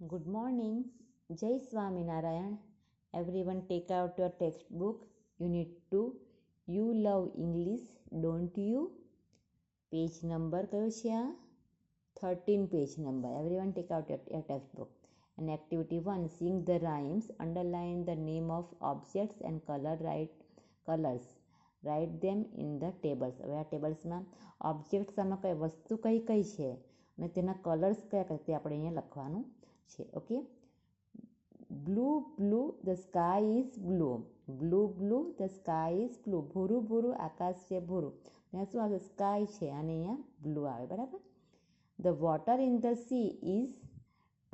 Good morning. Jai Swaminarayan. Everyone take out your textbook. Unit 2. You love English, don't you? Page number કયો છે આ? 13 page number. Everyone take out your textbook. And activity 1. Sing the rhymes. Underline the name of objects and colors. Write them in the tables. હવે આ ટેબલ્સમાં ઓબ્જેક્ટ્સમાં કઈ વસ્તુ કઈ છે અને તેના કલર્સ કયા તે આપણે અહીંયા લખવાનું છે. Okay, blue blue the sky is blue. Blue blue the sky is blue. ભૂરું ભૂરું આકાશ છે ભૂરું. ત્યાં શું આવે? સ્કાય છે અને અહીંયા બ્લુ આવે. બરાબર. The water in the sea is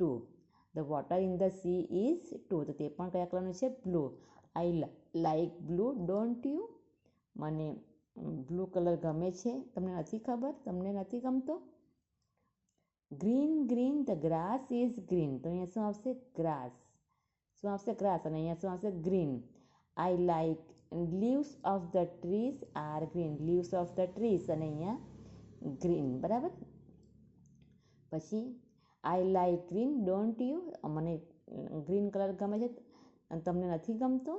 too. The water in the sea is too. તો તે પણ કયા કલરનું છે? Blue. I like blue don't you. મને બ્લુ કલર ગમે છે. તમને નથી ખબર? તમને નથી ગમતો? Green green the grass is green. તો અહીંયા શું આવશે? ગ્રાસ. શું આવશે? ગ્રાસ. અને અહીંયા શું આવશે? Green. I like leaves of the trees are green. Leaves of the trees અને અહીંયા ગ્રીન. બરાબર. પછી I like green don't you. મને ગ્રીન કલર ગમે છે અને તમને નથી ગમતો?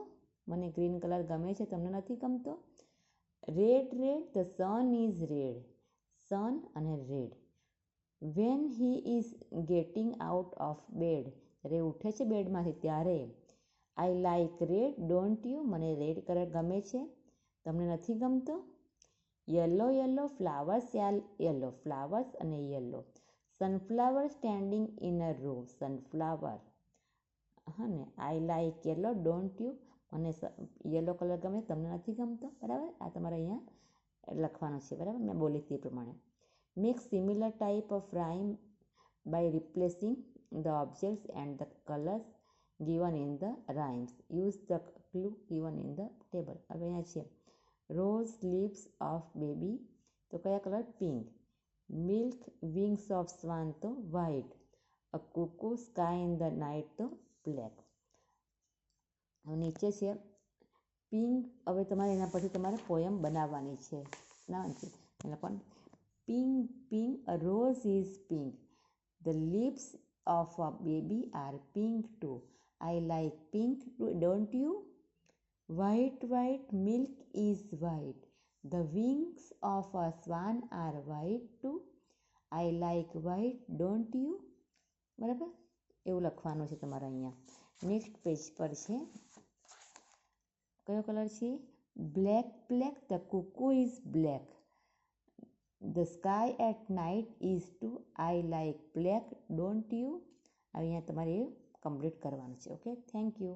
મને ગ્રીન કલર ગમે છે, તમને નથી ગમતો? Red red the sun is red. Sun અને red. When he is getting out of bed. જ્યારે ઉઠે છે બેડમાંથી ત્યારે. I like red don't you. મને રેડ કલર ગમે છે, તમને નથી ગમતો? Yellow yellow flowers. Yellow flowers અને yellow. Sunflower standing in a row. Sunflower. હા ને. I like yellow don't you. મને યલો કલર ગમે, તમને નથી ગમતો. બરાબર. આ તમારે અહીંયા લખવાનું છે. બરાબર. મેં બોલી તે પ્રમાણે. Make similar type of rhyme by replacing the objects and the colors given in the rhymes. Use the clue given in the table. હવે અહીંયા છે rose lips of baby. તો કયા colour? Pink. Milk wings of swan તો white. A cuckoo sky in the night તો black. હવે નીચે છે પિંક. હવે તમારે એના પછી તમારે પોયમ બનાવવાની છે. એના પણ pink pink a rose is pink. The lips of a baby are pink too. I like pink too, don't you? White white milk is white. The wings of a swan are white too. I like white, don't you? બરાબર. એવું લખવાનું છે તમારે અહીંયા. Next page પર છે કયો colour છે? Black black the cuckoo is black. The sky at night is too. I like black, don't you? અહીંયા તમારે કમ્પ્લીટ કરવાનું છે. Okay, thank you.